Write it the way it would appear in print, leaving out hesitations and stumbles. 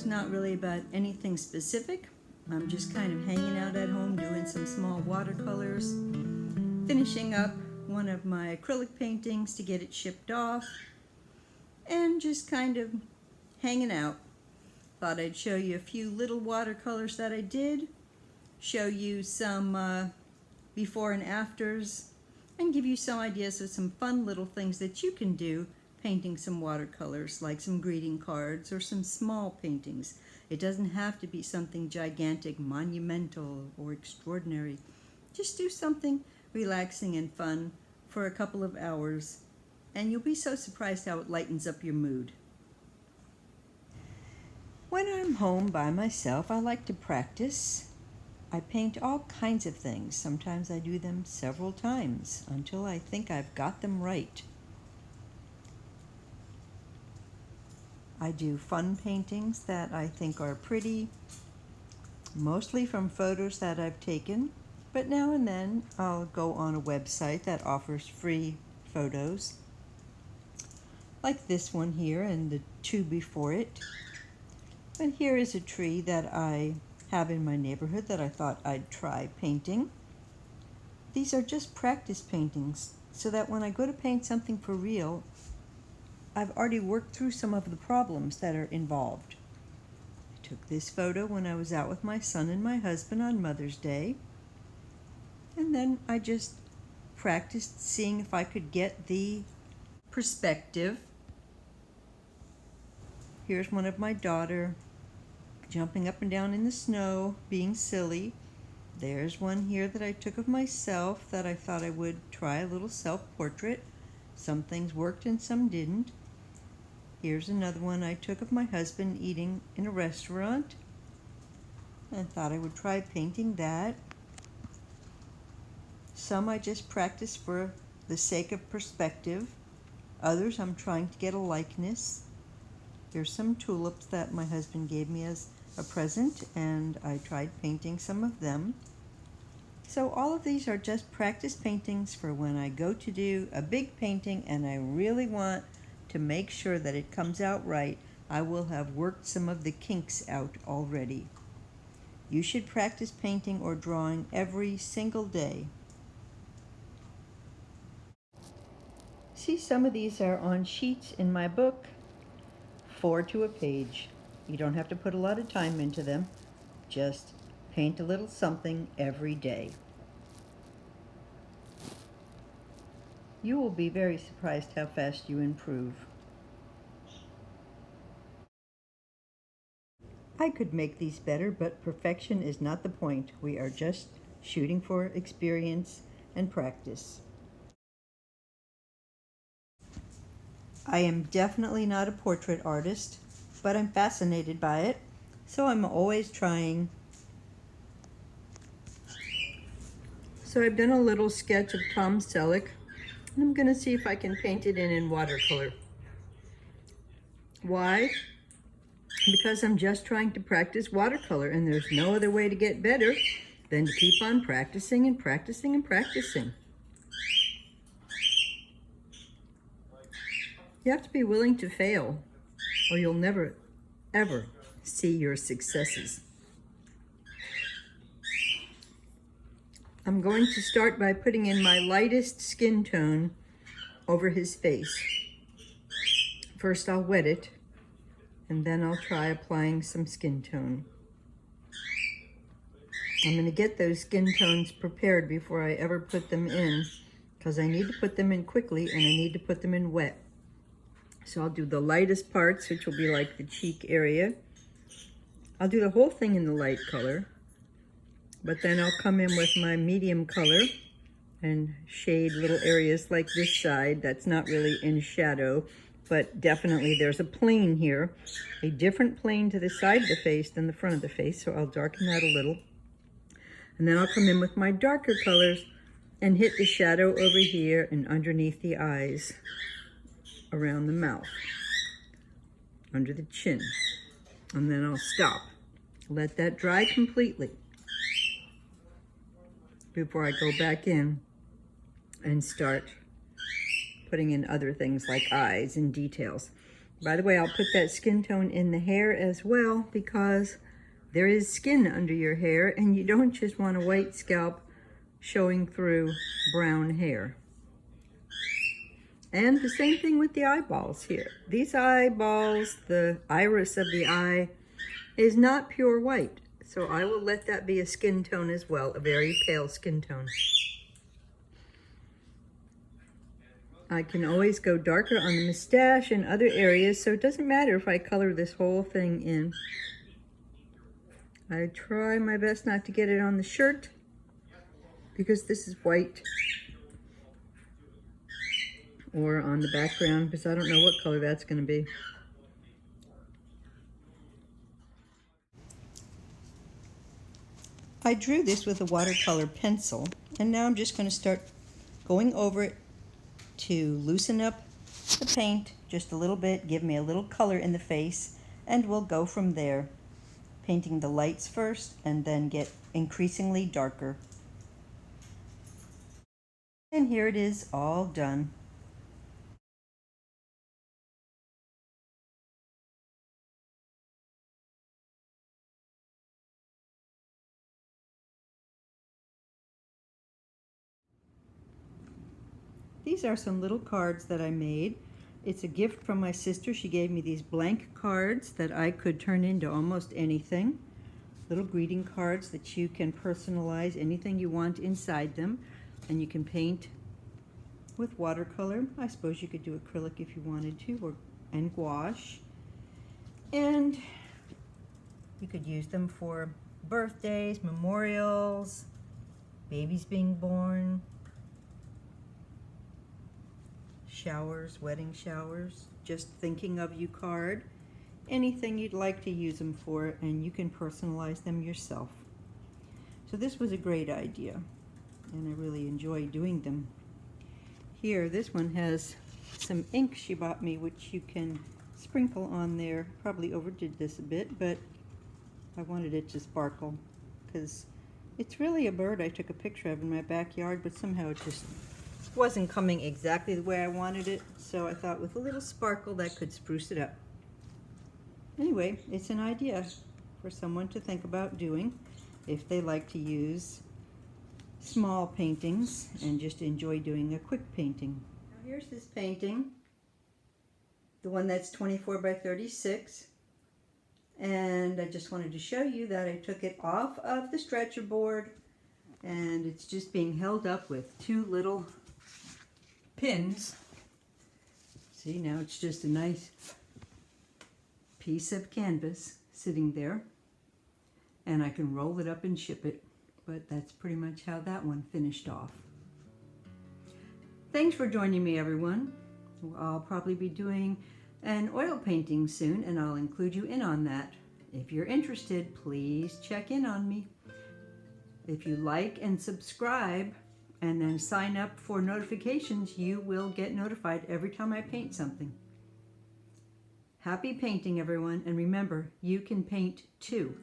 is not really about anything specific. I'm just kind of hanging out at home doing some small watercolors, finishing up one of my acrylic paintings to get it shipped off, and just kind of hanging out. Thought I'd show you a few little watercolors that I did, show you some before and afters, and give you some ideas of some fun little things that you can do painting some watercolors, like some greeting cards or some small paintings. It doesn't have to be something gigantic, monumental, or extraordinary. Just do something relaxing and fun for a couple of hours, and you'll be so surprised how it lightens up your mood. When I'm home by myself, I like to practice. I paint all kinds of things. Sometimes I do them several times until I think I've got them right. I do fun paintings that I think are pretty, mostly from photos that I've taken, but now and then I'll go on a website that offers free photos, like this one here and the two before it. And here is a tree that I have in my neighborhood that I thought I'd try painting. These are just practice paintings, so that when I go to paint something for real, I've already worked through some of the problems that are involved. I took this photo when I was out with my son and my husband on Mother's Day, and then I just practiced seeing if I could get the perspective. Here's one of my daughter jumping up and down in the snow, being silly. There's one here that I took of myself that I thought I would try a little self-portrait. Some things worked and some didn't. Here's another one I took of my husband eating in a restaurant. I thought I would try painting that. Some I just practiced for the sake of perspective. Others I'm trying to get a likeness. Here's some tulips that my husband gave me as a present, and I tried painting some of them. So all of these are just practice paintings for when I go to do a big painting and I really want to make sure that it comes out right. I will have worked some of the kinks out already. You should practice painting or drawing every single day. See, some of these are on sheets in my book, 4 to a page. You don't have to put a lot of time into them. Just paint a little something every day. You will be very surprised how fast you improve. I could make these better, but perfection is not the point. We are just shooting for experience and practice. I am definitely not a portrait artist, but I'm fascinated by it, so I'm always trying. So I've done a little sketch of Tom Selleck, and I'm going to see if I can paint it in watercolor. Why? Because I'm just trying to practice watercolor, and there's no other way to get better than to keep on practicing and practicing and practicing. You have to be willing to fail, or you'll never, ever see your successes. I'm going to start by putting in my lightest skin tone over his face. First I'll wet it, and then I'll try applying some skin tone. I'm going to get those skin tones prepared before I ever put them in, because I need to put them in quickly and I need to put them in wet. So I'll do the lightest parts, which will be like the cheek area. I'll do the whole thing in the light color, but then I'll come in with my medium color and shade little areas like this side that's not really in shadow, but definitely there's a plane here, a different plane to the side of the face than the front of the face, so I'll darken that a little. And then I'll come in with my darker colors and hit the shadow over here and underneath the eyes, around the mouth, under the chin. And then I'll stop. Let that dry completely before I go back in and start putting in other things like eyes and details. By the way, I'll put that skin tone in the hair as well because there is skin under your hair and you don't just want a white scalp showing through brown hair. And the same thing with the eyeballs here. These eyeballs, the iris of the eye, is not pure white. So I will let that be a skin tone as well, a very pale skin tone. I can always go darker on the mustache and other areas, so it doesn't matter if I color this whole thing in. I try my best not to get it on the shirt because this is white, or on the background because I don't know what color that's going to be. I drew this with a watercolor pencil, and now I'm just going to start going over it to loosen up the paint just a little bit, give me a little color in the face, and we'll go from there, painting the lights first and then get increasingly darker. And here it is, all done. These are some little cards that I made. It's a gift from my sister. She gave me these blank cards that I could turn into almost anything. Little greeting cards that you can personalize anything you want inside them. And you can paint with watercolor. I suppose you could do acrylic if you wanted to, and gouache. And you could use them for birthdays, memorials, babies being born, showers, wedding showers, just thinking of you card, anything you'd like to use them for, and you can personalize them yourself. So this was a great idea, and I really enjoy doing them. Here, this one has some ink she bought me, which you can sprinkle on there. Probably overdid this a bit, but I wanted it to sparkle because it's really a bird I took a picture of in my backyard, but somehow it just wasn't coming exactly the way I wanted it, so I thought with a little sparkle that could spruce it up. Anyway, it's an idea for someone to think about doing if they like to use small paintings and just enjoy doing a quick painting. Now here's this painting, the one that's 24 by 36, and I just wanted to show you that I took it off of the stretcher board and it's just being held up with two little pins. See, now it's just a nice piece of canvas sitting there, and I can roll it up and ship it, but that's pretty much how that one finished off. Thanks for joining me, everyone. I'll probably be doing an oil painting soon, and I'll include you in on that. If you're interested, please check in on me. If you like and subscribe and then sign up for notifications, you will get notified every time I paint something. Happy painting, everyone, and remember, you can paint too.